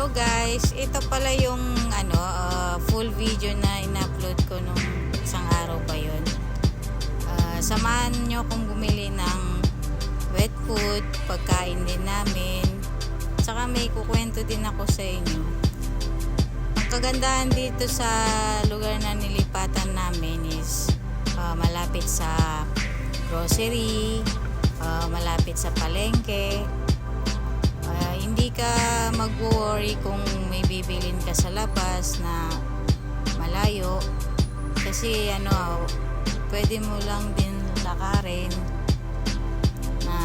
Hello guys, ito pala yung full video na in-upload ko nung isang araw ba yun. Samahan nyo kung bumili ng wet food, pagkain din namin. Tsaka may kukwento din ako sa inyo. Ang kagandahan dito sa lugar na nilipatan namin is malapit sa grocery, malapit sa palengke. Hindi ka mag-worry kung may bibilin ka sa labas na malayo kasi pwede mo lang din lakarin na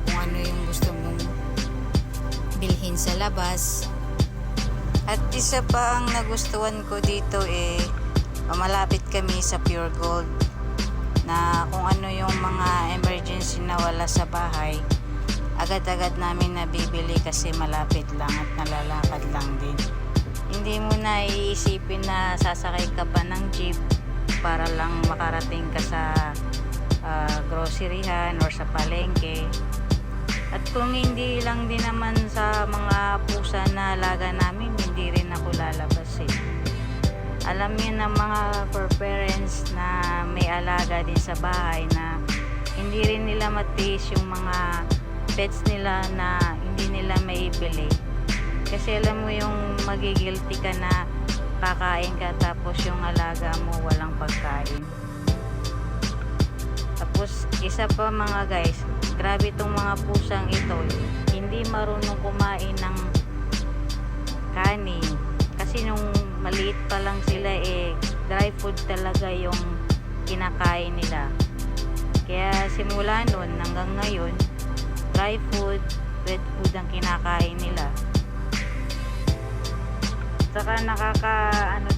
kung ano yung gusto mong bilhin sa labas. At isa pa ang nagustuhan ko dito malapit kami sa Pure Gold na kung ano yung mga emergency na wala sa bahay, agad-agad namin nabibili kasi malapit lang at nalalakad lang din. Hindi mo na iisipin na sasakay ka pa ng jeep para lang makarating ka sa groceryhan or sa palengke. At kung hindi lang din naman sa mga pusa na alaga namin, hindi rin ako lalabas Alam niyo na mga for parents na may alaga din sa bahay na hindi rin nila matiis yung mga pets nila na hindi nila maibili. Kasi alam mo yung magigilty ka na kakain ka tapos yung alaga mo walang pagkain. Tapos isa pa mga guys, grabe itong mga pusang ito, hindi marunong kumain ng kanin. Kasi nung maliit pa lang sila dry food talaga yung kinakain nila. Kaya simula nun hanggang ngayon, dry food, wet food ang kinakain nila. Saka nakaka-guilty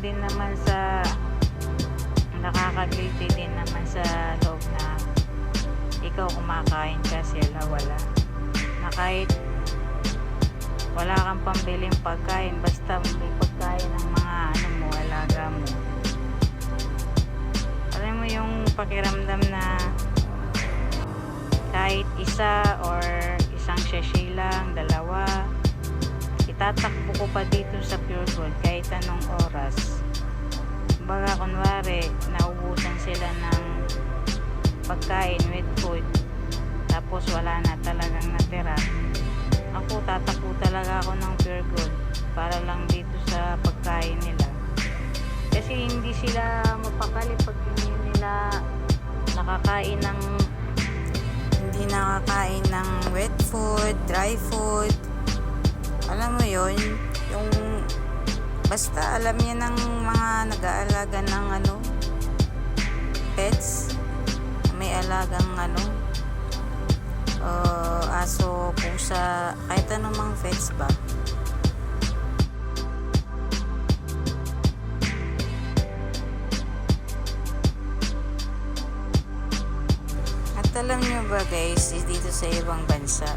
din naman sa loob na ikaw kumakain ka, sila wala. Na kahit wala kang pambiling pagkain, basta may pagkain ng mga alaga mo. Alam mo yung pakiramdam na kahit isa or isang sachet lang, dalawa, itatakbo ko pa dito sa Pure Gold kahit anong oras. Baga kunwari naubusan sila ng pagkain with food tapos wala na talagang natira, ako tatakbo talaga ako ng Pure Gold para lang dito sa pagkain nila. Kasi hindi sila mapakali pag hindi nila nakakain ng wet food, dry food. Alam mo yon, yung basta alam niya ng mga nag-aalaga ng pets, may alagang aso, pusa, kahit anumang pets ba. Alam nyo ba guys, dito sa ibang bansa,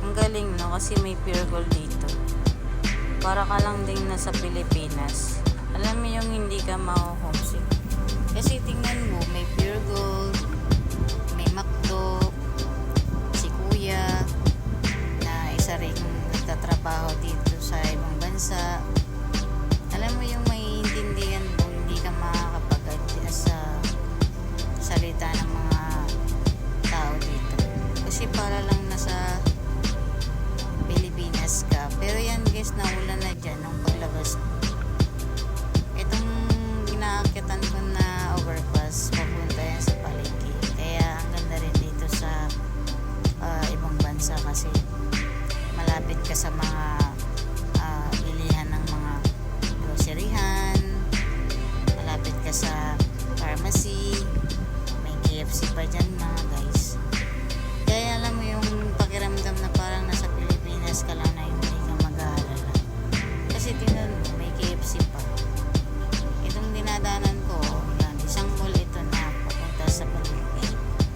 ang galing kasi may Pure Gold dito. Para ka lang din nasa Pilipinas. Alam mo yung hindi ka ma-homesick. Kasi tingnan mo, may Pure Gold, may McDo, si Kuya, na isa ring nagtatrabaho dito sa ibang bansa. Alam mo yung maiintindihan mo, hindi ka makakapag-adjust sa salita ng mga tao dito. Kasi para lang nasa Pilipinas ka. Pero yan guys, naulan na dyan nung paglabas ko. Itong ginaakitan ko na overpass, papunta yan sa palengke. Kaya ang ganda rin dito sa ibang bansa kasi malapit ka sa mga bilihan ng mga groceryhan, malapit ka sa pharmacy, may KFC pa dyan mga guys. Kaya alam mo yung pakiramdam na parang nasa Pilipinas ka lang na hindi ka mag-aalala. Kasi tingnan mo, may KFC pa. Itong dinadanan ko, yan, isang mall ito na papunta sa palengke.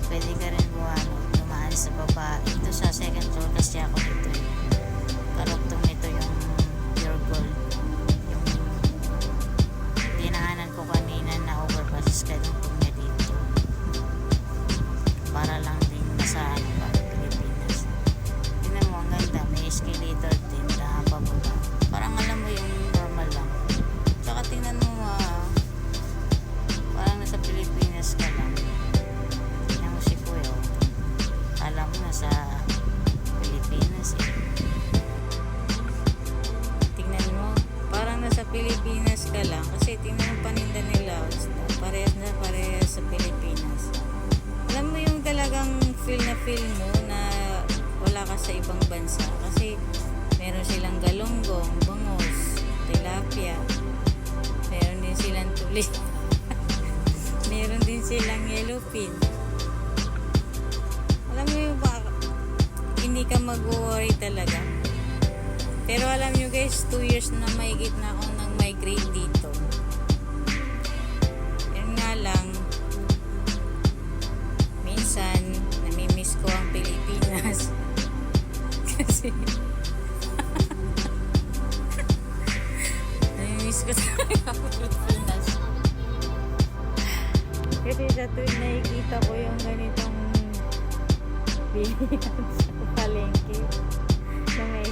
Pwede ka rin dumaan sa baba. Ito sa second floor kasi ako dito. Pero mapipil mo na wala ka sa ibang bansa kasi meron silang galonggong, bangos, tilapia, meron din silang tuli, meron din silang yellowfin. Alam mo yung hindi ka mag-worry talaga. Pero alam nyo guys, 2 years na mahigit na akong nag-migrate dito. Yun nga lang, minsan namimiss ko ang Pilipinas. Kasi namimiss ko talaga ang Pilipinas. Kasi sa tuwing nakikita ko yung ganitong bilihan sa palengke na may